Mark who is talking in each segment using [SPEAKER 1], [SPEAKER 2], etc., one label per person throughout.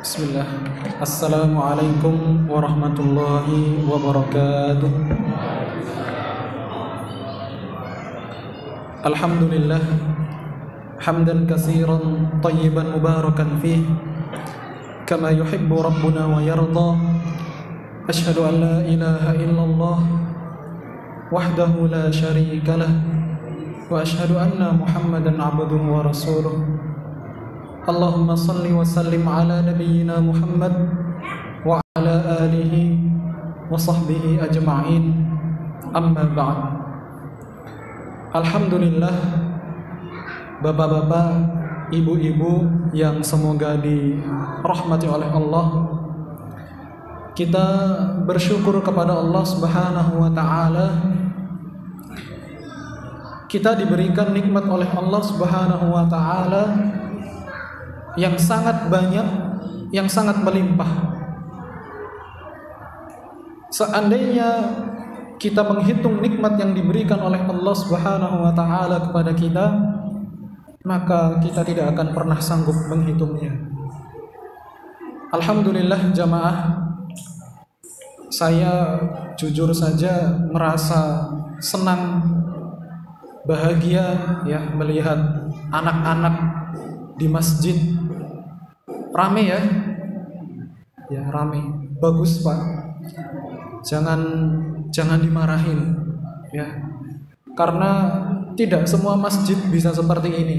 [SPEAKER 1] Bismillah. Assalamualaikum warahmatullahi wabarakatuh. Alhamdulillah hamdan katsiran tayyiban mubarakan fih kama yuhibbu rabbuna wa yarda. Asyhadu an la ilaha illallah wahdahu la syarika lah wa asyhadu anna Muhammadan abduhu wa rasuluh. Allahumma salli wa sallim ala nabiyyina Muhammad wa ala alihi wa sahbihi ajma'in. Amma ba'd. Alhamdulillah, bapak-bapak, ibu-ibu yang semoga dirahmati oleh Allah, kita bersyukur kepada Allah Subhanahu wa ta'ala. Kita diberikan nikmat oleh Allah Subhanahu wa ta'ala yang sangat banyak, yang sangat melimpah. Seandainya kita menghitung nikmat yang diberikan oleh Allah Subhanahu wa ta'ala kepada kita, maka kita tidak akan pernah sanggup menghitungnya. Alhamdulillah jamaah, saya jujur saja merasa senang, bahagia ya melihat anak-anak di masjid. Rame ya? Ya rame. Bagus Pak. Jangan dimarahin ya. Karena tidak semua masjid bisa seperti ini.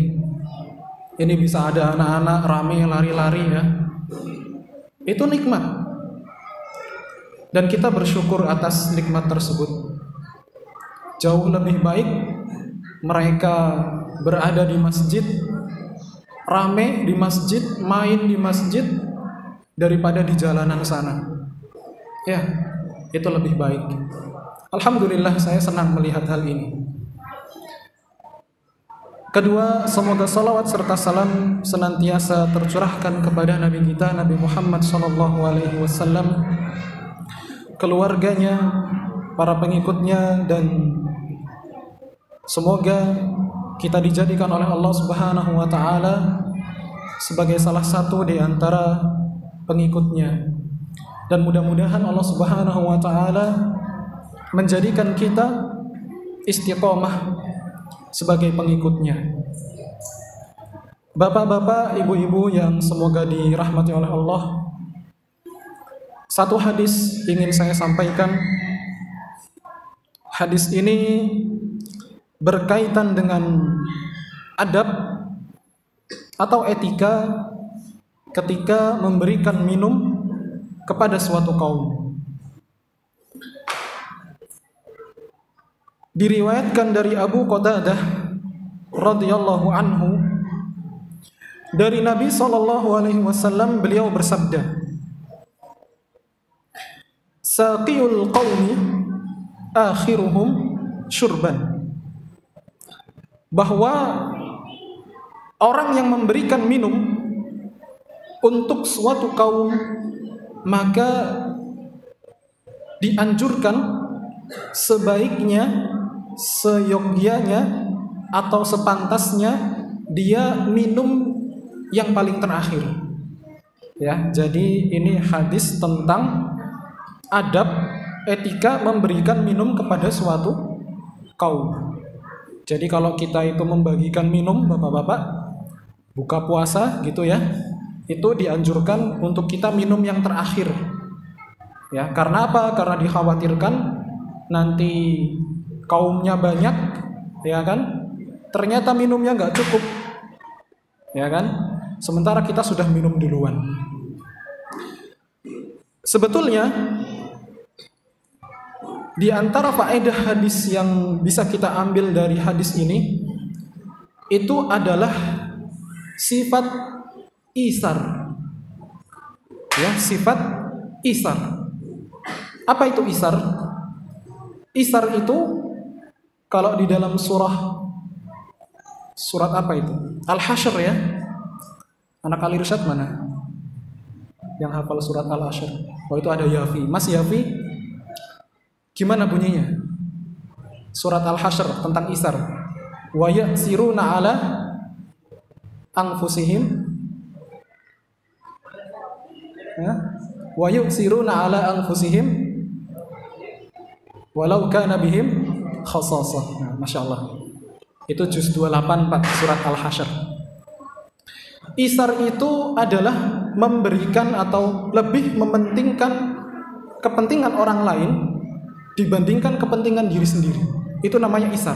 [SPEAKER 1] Ini bisa ada anak-anak rame lari-lari ya. Itu nikmat. Dan kita bersyukur atas nikmat tersebut. Jauh lebih baik mereka berada di masjid, rame di masjid, main di masjid, daripada di jalanan sana. Ya, itu lebih baik. Alhamdulillah saya senang melihat hal ini. Kedua, semoga salawat serta salam senantiasa tercurahkan kepada Nabi kita, Nabi Muhammad SAW, keluarganya, para pengikutnya, dan semoga kita dijadikan oleh Allah Subhanahu wa ta'ala sebagai salah satu di antara pengikutnya. Dan mudah-mudahan Allah Subhanahu wa ta'ala menjadikan kita istiqomah sebagai pengikutnya. Bapak-bapak, ibu-ibu yang semoga dirahmati oleh Allah, satu hadis ingin saya sampaikan. Hadis ini berkaitan dengan adab atau etika ketika memberikan minum kepada suatu kaum. Diriwayatkan dari Abu Qatadah radhiyallahu anhu, dari Nabi SAW, beliau bersabda, "Saqiyul qaumi akhiruhum syurban." Bahwa orang yang memberikan minum untuk suatu kaum, maka dianjurkan sebaiknya, seyogyanya atau sepantasnya dia minum yang paling terakhir. Ya, jadi ini hadis tentang adab etika memberikan minum kepada suatu kaum. Jadi kalau kita itu membagikan minum, bapak-bapak, buka puasa gitu ya, itu dianjurkan untuk kita minum yang terakhir. Ya, karena apa? Karena dikhawatirkan nanti kaumnya banyak, ya kan? Ternyata minumnya nggak cukup, ya kan? Sementara kita sudah minum duluan. Sebetulnya di antara faedah hadis yang bisa kita ambil dari hadis ini, itu adalah sifat isar. Ya, sifat isar. Apa itu isar? Isar itu kalau di dalam surat apa itu? Al-Hasyr ya. Anak Al-Irsyad mana? Yang hafal surat Al-Hasyr. Oh, itu ada Yafi. Mas Yafi, gimana bunyinya? Surat Al-Hasyr tentang isar. Wa ya'siruna ala anfusihim ya, wa yu'siruna ala anfusihim walau kana bihim khasasah. Nah, Masya Allah. Itu juz 28 Pak, surat Al-Hasyr. Isar itu adalah memberikan atau lebih mementingkan kepentingan orang lain dibandingkan kepentingan diri sendiri. Itu namanya isar.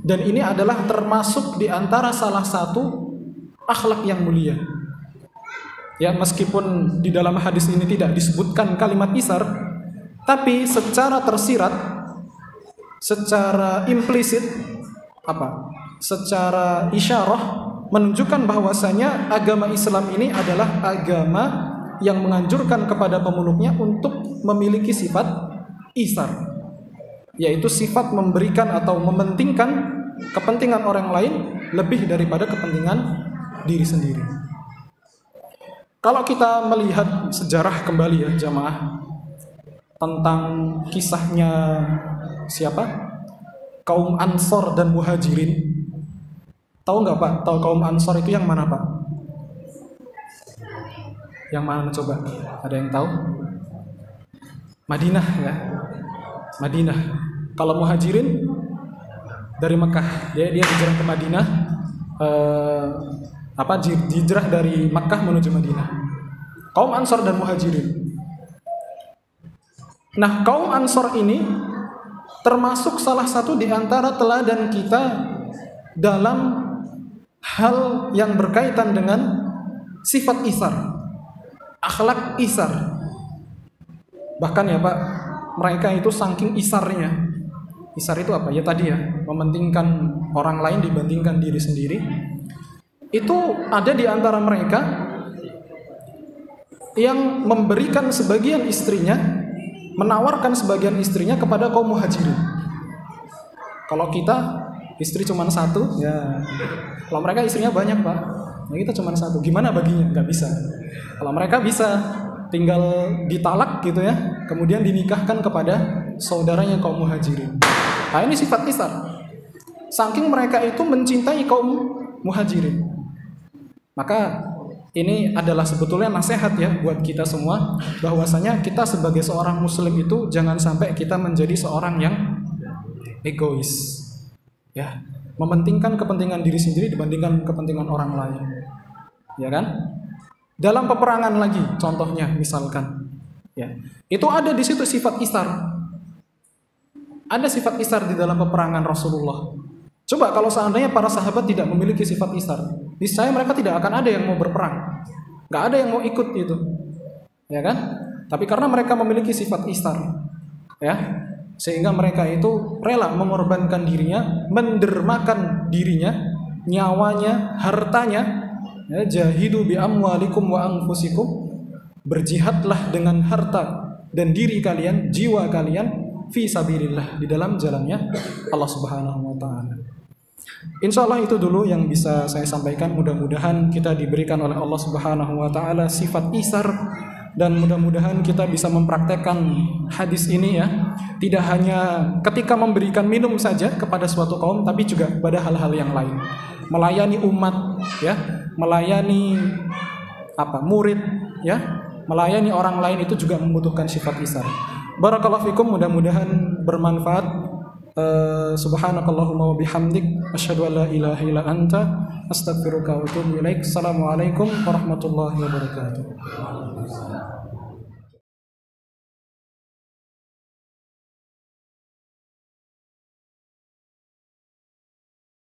[SPEAKER 1] Dan ini adalah termasuk di antara salah satu akhlak yang mulia. Ya, meskipun di dalam hadis ini tidak disebutkan kalimat isar, tapi secara tersirat, secara implisit, secara isyarah menunjukkan bahwasanya agama Islam ini adalah agama yang menganjurkan kepada pemeluknya untuk memiliki sifat isar, yaitu sifat memberikan atau mementingkan kepentingan orang lain lebih daripada kepentingan diri sendiri. Kalau kita melihat sejarah kembali ya jamaah, tentang kisahnya siapa? Kaum Ansor dan Muhajirin. Tahu nggak Pak? Tahu kaum Ansor itu yang mana Pak? Yang mana coba? Ada yang tahu? Madinah ya. Madinah. Kalau Muhajirin dari Mekah, dia hijrah ke Madinah. Hijrah dari Mekah menuju Madinah. Kaum Ansor dan Muhajirin. Nah, kaum Ansor ini termasuk salah satu di antara teladan kita dalam hal yang berkaitan dengan sifat isar, akhlak isar. Bahkan ya Pak, mereka itu saking isarnya. Isar itu apa? Ya tadi ya, mementingkan orang lain dibandingkan diri sendiri. Itu ada di antara mereka yang memberikan sebagian istrinya, menawarkan sebagian istrinya kepada kaum Muhajirin. Kalau kita istri cuma satu, ya. Kalau mereka istrinya banyak Pak, ya kita cuma satu. Gimana baginya? Nggak bisa. Kalau mereka bisa, tinggal ditalak gitu ya, kemudian dinikahkan kepada saudaranya kaum Muhajirin. Nah ini sifat isar. Saking mereka itu mencintai kaum Muhajirin. Maka ini adalah sebetulnya nasihat ya buat kita semua, bahwasanya kita sebagai seorang muslim itu jangan sampai kita menjadi seorang yang egois. Ya, mementingkan kepentingan diri sendiri dibandingkan kepentingan orang lain. Ya kan? Dalam peperangan lagi contohnya misalkan, ya. Itu ada di situ sifat isar. Ada sifat isar di dalam peperangan Rasulullah. Coba kalau seandainya para sahabat tidak memiliki sifat isar, niscaya mereka tidak akan ada yang mau berperang. Nggak ada yang mau ikut itu. Ya kan? Tapi karena mereka memiliki sifat isar, ya, sehingga mereka itu rela mengorbankan dirinya, mendermakan dirinya, nyawanya, hartanya. Ya, jahidu bi amwalikum wa anfusikum, berjihadlah dengan harta dan diri kalian, jiwa kalian, fi sabilillah, di dalam jalannya Allah Subhanahu wa taala. Insya Allah itu dulu yang bisa saya sampaikan. Mudah-mudahan kita diberikan oleh Allah Subhanahu wa taala sifat isar, dan mudah-mudahan kita bisa mempraktekkan hadis ini ya, tidak hanya ketika memberikan minum saja kepada suatu kaum, tapi juga pada hal-hal yang lain. Melayani umat ya, melayani murid ya, melayani orang lain itu juga membutuhkan sifat isar. Barakallahu fikum, mudah-mudahan bermanfaat. Subhanakallahumma wa bihamdik, asyhadu an la ilaha illa anta, astaghfiruka wa atubu ilaik. Assalamualaikum warahmatullahi wabarakatuh.